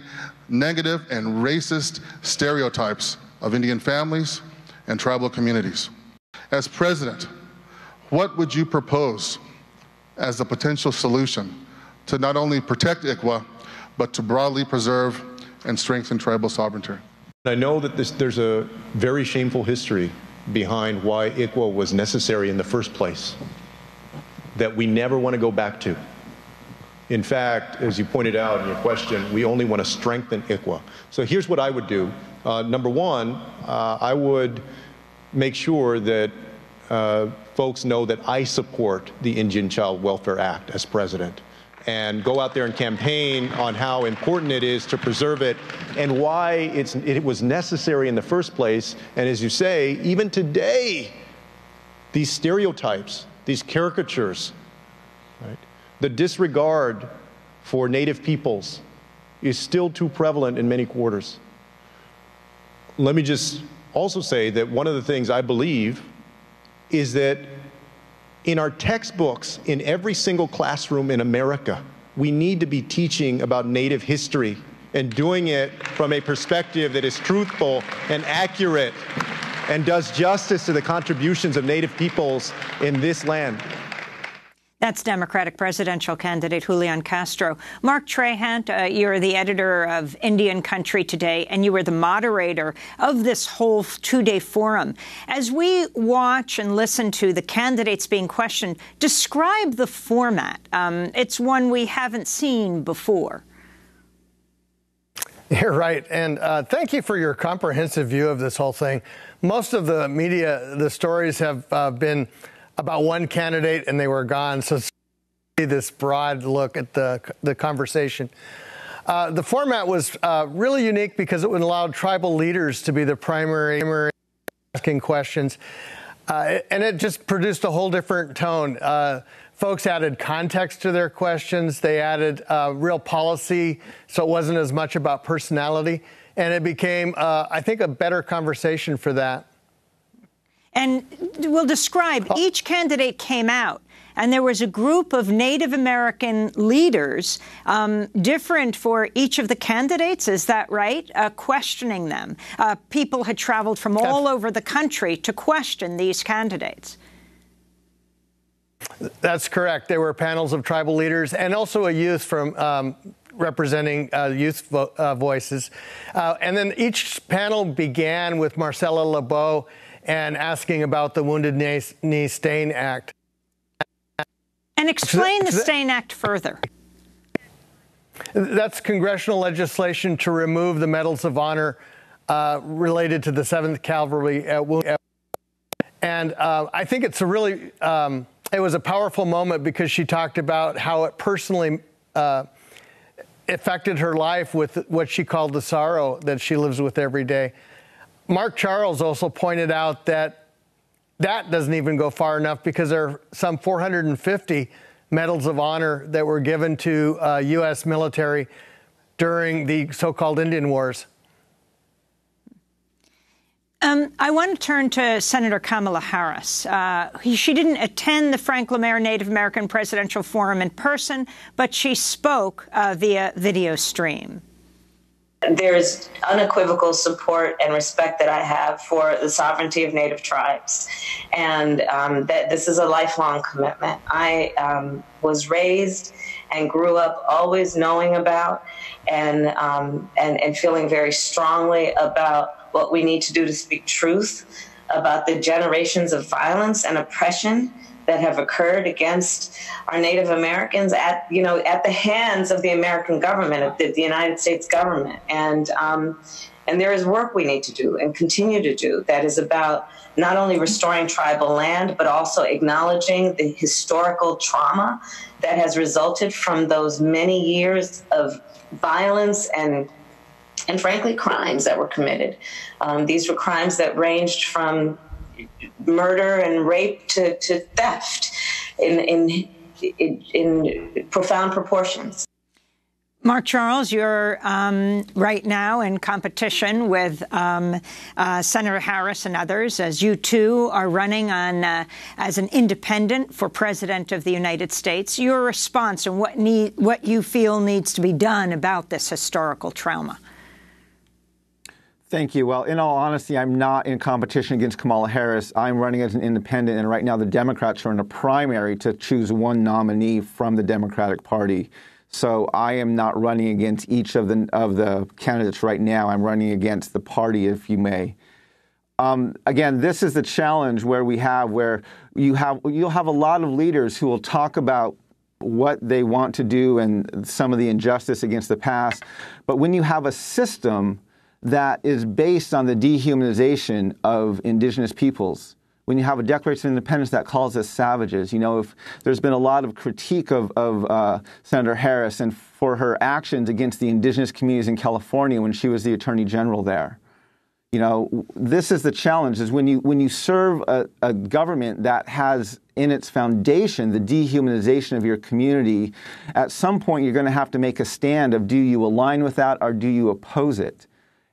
negative and racist stereotypes of Indian families and tribal communities. As president, what would you propose as a potential solution to not only protect ICWA, but to broadly preserve and strengthen tribal sovereignty? I know that there's a very shameful history behind why ICWA was necessary in the first place that we never want to go back to. In fact, as you pointed out in your question, we only want to strengthen ICWA. So here's what I would do. Number one, I would make sure that folks know that I support the Indian Child Welfare Act as president, and go out there and campaign on how important it is to preserve it and why it was necessary in the first place. And as you say, even today, these stereotypes, these caricatures, right? The disregard for Native peoples is still too prevalent in many quarters. Let me just also say that one of the things I believe is that in our textbooks, in every single classroom in America, we need to be teaching about Native history and doing it from a perspective that is truthful and accurate and does justice to the contributions of Native peoples in this land. That's Democratic presidential candidate Julian Castro. Mark Trahant, you're the editor of Indian Country Today, and you were the moderator of this whole two-day forum. As we watch and listen to the candidates being questioned, describe the format. It's one we haven't seen before. You're right. And thank you for your comprehensive view of this whole thing. Most of the media, the stories have been about one candidate and they were gone. So this broad look at the conversation. The format was really unique because it would allow tribal leaders to be the primary asking questions. And it just produced a whole different tone. Folks added context to their questions. They added real policy, so it wasn't as much about personality. And it became, I think, a better conversation for that. And we'll describe, each candidate came out, and there was a group of Native American leaders, different for each of the candidates, is that right? Questioning them. People had traveled from all over the country to question these candidates. That's correct. There were panels of tribal leaders and also a youth from representing youth voices. And then each panel began with Marcella LeBeau and asking about the Wounded Knee Stain Act. And explain the Stain Act further. That's congressional legislation to remove the Medals of Honor related to the 7th Cavalry. And I think it's a really, it was a powerful moment because she talked about how it personally affected her life with what she called the sorrow that she lives with every day. Mark Charles also pointed out that that doesn't even go far enough because there are some 450 Medals of Honor that were given to U.S. military during the so-called Indian Wars. I want to turn to Senator Kamala Harris. She didn't attend the Frank LaMare Native American Presidential Forum in person, but she spoke via video stream. There's unequivocal support and respect that I have for the sovereignty of Native tribes, and that this is a lifelong commitment. I was raised and grew up always knowing about and feeling very strongly about what we need to do to speak truth about the generations of violence and oppression that have occurred against our Native Americans at the hands of the American government, of the United States government. And there is work we need to do and continue to do that is about not only restoring tribal land, but also acknowledging the historical trauma that has resulted from those many years of violence and frankly, crimes that were committed. These were crimes that ranged from murder and rape to theft in profound proportions. Mark Charles, you're right now in competition with Senator Harris and others, as you too are running on as an independent for President of the United States. Your response and what you feel needs to be done about this historical trauma. Thank you. Well, in all honesty, I'm not in competition against Kamala Harris. I'm running as an independent, and right now the Democrats are in a primary to choose one nominee from the Democratic Party. So I am not running against each of the candidates right now. I'm running against the party, if you may. Again, this is the challenge you'll have a lot of leaders who will talk about what they want to do and some of the injustice against the past. But when you have a system that is based on the dehumanization of indigenous peoples, when you have a Declaration of Independence that calls us savages, if there's been a lot of critique of Senator Harris and for her actions against the indigenous communities in California when she was the Attorney General there. This is the challenge, is when you serve a government that has in its foundation the dehumanization of your community, at some point you're going to have to make a stand of, do you align with that or do you oppose it?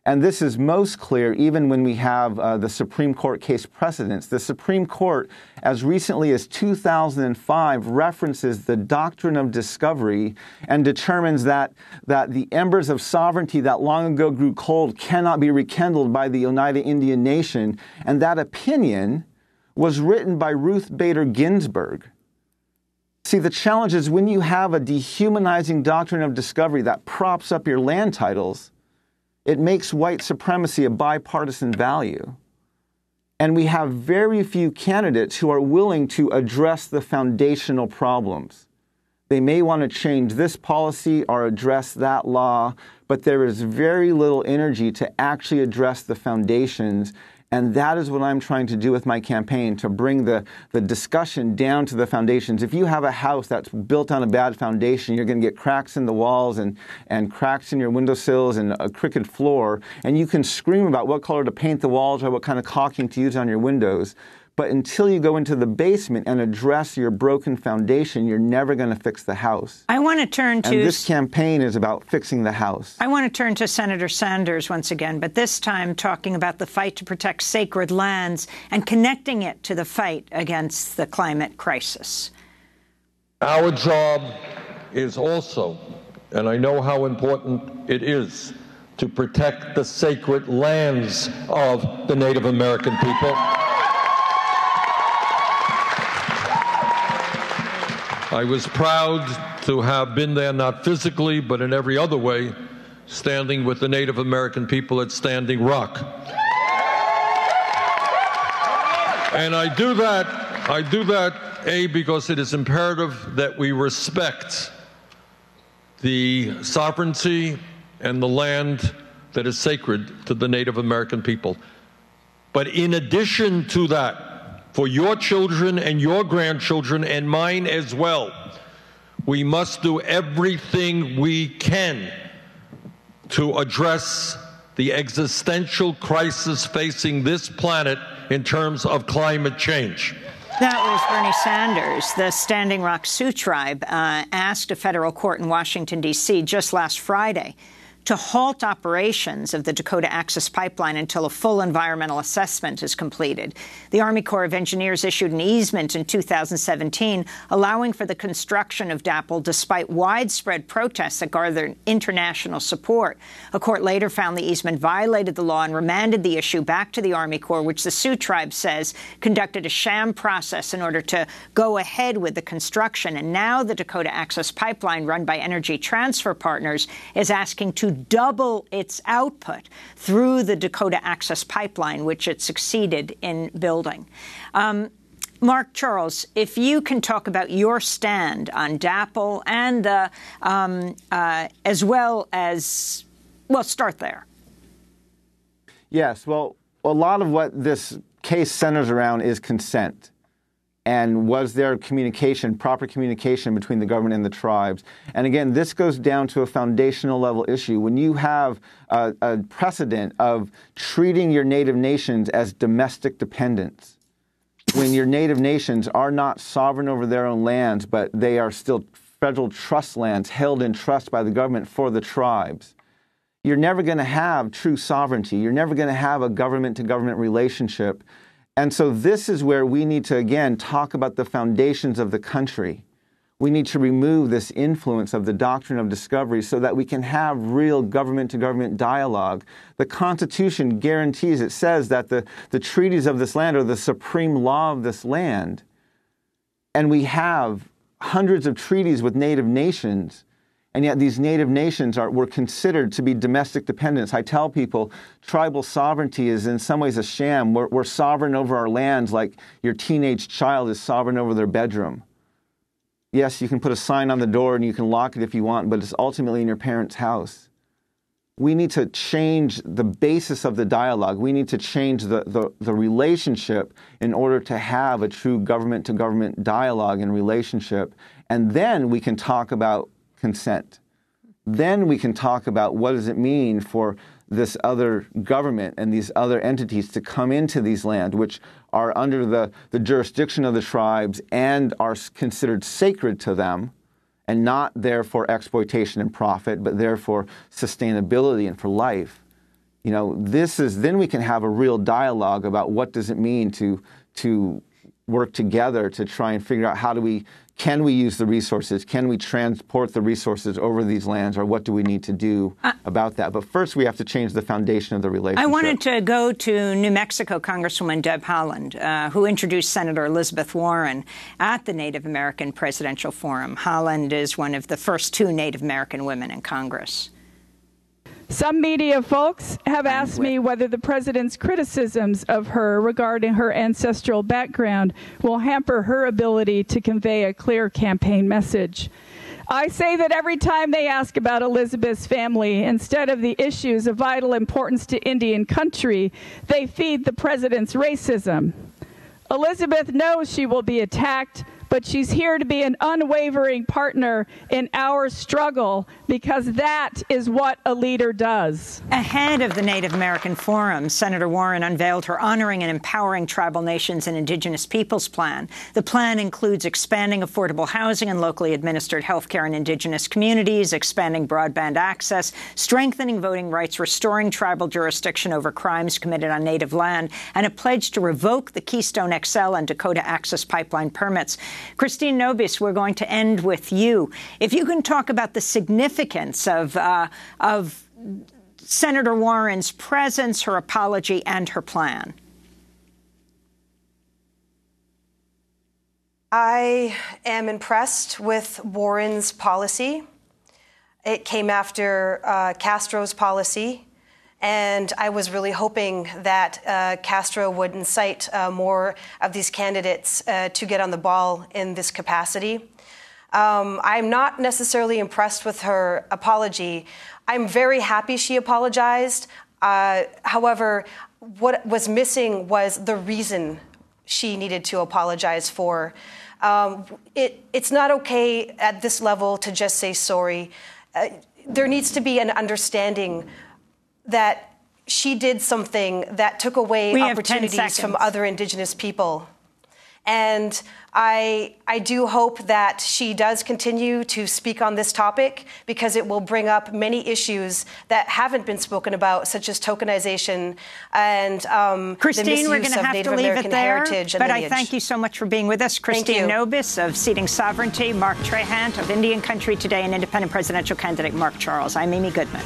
And this is most clear even when we have the Supreme Court case precedents. The Supreme Court, as recently as 2005, references the doctrine of discovery and determines that the embers of sovereignty that long ago grew cold cannot be rekindled by the Oneida Indian Nation. And that opinion was written by Ruth Bader Ginsburg. See, the challenge is when you have a dehumanizing doctrine of discovery that props up your land titles, it makes white supremacy a bipartisan value. And we have very few candidates who are willing to address the foundational problems. They may want to change this policy or address that law, but there is very little energy to actually address the foundations. And that is what I'm trying to do with my campaign, to bring the discussion down to the foundations. If you have a house that's built on a bad foundation, you're going to get cracks in the walls and cracks in your windowsills and a crooked floor. And you can scream about what color to paint the walls or what kind of caulking to use on your windows. But until you go into the basement and address your broken foundation, you're never going to fix the house. I want to turn to... And this campaign is about fixing the house. I want to turn to Senator Sanders once again, but this time talking about the fight to protect sacred lands and connecting it to the fight against the climate crisis. Our job is also, and I know how important it is, to protect the sacred lands of the Native American people. I was proud to have been there, not physically, but in every other way, standing with the Native American people at Standing Rock. And I do that, A, because it is imperative that we respect the sovereignty and the land that is sacred to the Native American people. But in addition to that, for your children and your grandchildren and mine as well, we must do everything we can to address the existential crisis facing this planet in terms of climate change. That was Bernie Sanders. The Standing Rock Sioux Tribe asked a federal court in Washington, D.C. just last Friday to halt operations of the Dakota Access Pipeline until a full environmental assessment is completed. The Army Corps of Engineers issued an easement in 2017 allowing for the construction of DAPL despite widespread protests that garnered international support. A court later found the easement violated the law and remanded the issue back to the Army Corps, which the Sioux Tribe says conducted a sham process in order to go ahead with the construction. And now the Dakota Access Pipeline, run by Energy Transfer Partners, is asking to double its output through the Dakota Access Pipeline, which it succeeded in building. Mark Charles, if you can talk about your stand on DAPL and as well as, well, start there. Yes, well, a lot of what this case centers around is consent. And was there communication, proper communication between the government and the tribes? And again, this goes down to a foundational level issue. When you have a precedent of treating your native nations as domestic dependents, when your native nations are not sovereign over their own lands, but they are still federal trust lands held in trust by the government for the tribes, you're never going to have true sovereignty. You're never going to have a government-to-government relationship. And so this is where we need to, again, talk about the foundations of the country. We need to remove this influence of the doctrine of discovery so that we can have real government-to-government dialogue. The Constitution guarantees, it says that the treaties of this land are the supreme law of this land. And we have hundreds of treaties with native nations, and yet these native nations were considered to be domestic dependents. I tell people tribal sovereignty is in some ways a sham. We're sovereign over our lands like your teenage child is sovereign over their bedroom. Yes, you can put a sign on the door and you can lock it if you want, but it's ultimately in your parents' house. We need to change the basis of the dialogue. We need to change the relationship in order to have a true government-to-government dialogue and relationship. And then we can talk about consent. Then we can talk about what does it mean for this other government and these other entities to come into these lands, which are under the jurisdiction of the tribes and are considered sacred to them, and not there for exploitation and profit, but there for sustainability and for life. You know, then we can have a real dialogue about what does it mean to work together to try and figure out can we use the resources? Can we transport the resources over these lands, or what do we need to do about that? But first, we have to change the foundation of the relationship. I wanted to go to New Mexico Congresswoman Deb Haaland, who introduced Senator Elizabeth Warren at the Native American Presidential Forum. Haaland is one of the first 2 Native American women in Congress. Some media folks have asked me whether the president's criticisms of her regarding her ancestral background will hamper her ability to convey a clear campaign message. I say that every time they ask about Elizabeth's family, instead of the issues of vital importance to Indian country, they feed the president's racism. Elizabeth knows she will be attacked, but she's here to be an unwavering partner in our struggle, because that is what a leader does. Ahead of the Native American Forum, Senator Warren unveiled her Honoring and Empowering Tribal Nations and Indigenous Peoples plan. The plan includes expanding affordable housing and locally administered health care in Indigenous communities, expanding broadband access, strengthening voting rights, restoring tribal jurisdiction over crimes committed on Native land, and a pledge to revoke the Keystone XL and Dakota Access Pipeline permits. Christine Nobis, we're going to end with you. If you can talk about the significance of Senator Warren's presence, her apology, and her plan. I am impressed with Warren's policy. It came after Castro's policy. And I was really hoping that Castro would incite more of these candidates to get on the ball in this capacity. I'm not necessarily impressed with her apology. I'm very happy she apologized. However, what was missing was the reason she needed to apologize for. It's not okay at this level to just say sorry. There needs to be an understanding that she did something that took away opportunities from other Indigenous people. And I do hope that she does continue to speak on this topic, because it will bring up many issues that haven't been spoken about, such as tokenization and Christine, the misuse we're going to of have Native to leave American it there, heritage and but lineage. I thank you so much for being with us. Christine Nobis of Seeding Sovereignty, Mark Trahant of Indian Country Today, and independent presidential candidate Mark Charles. I'm Amy Goodman.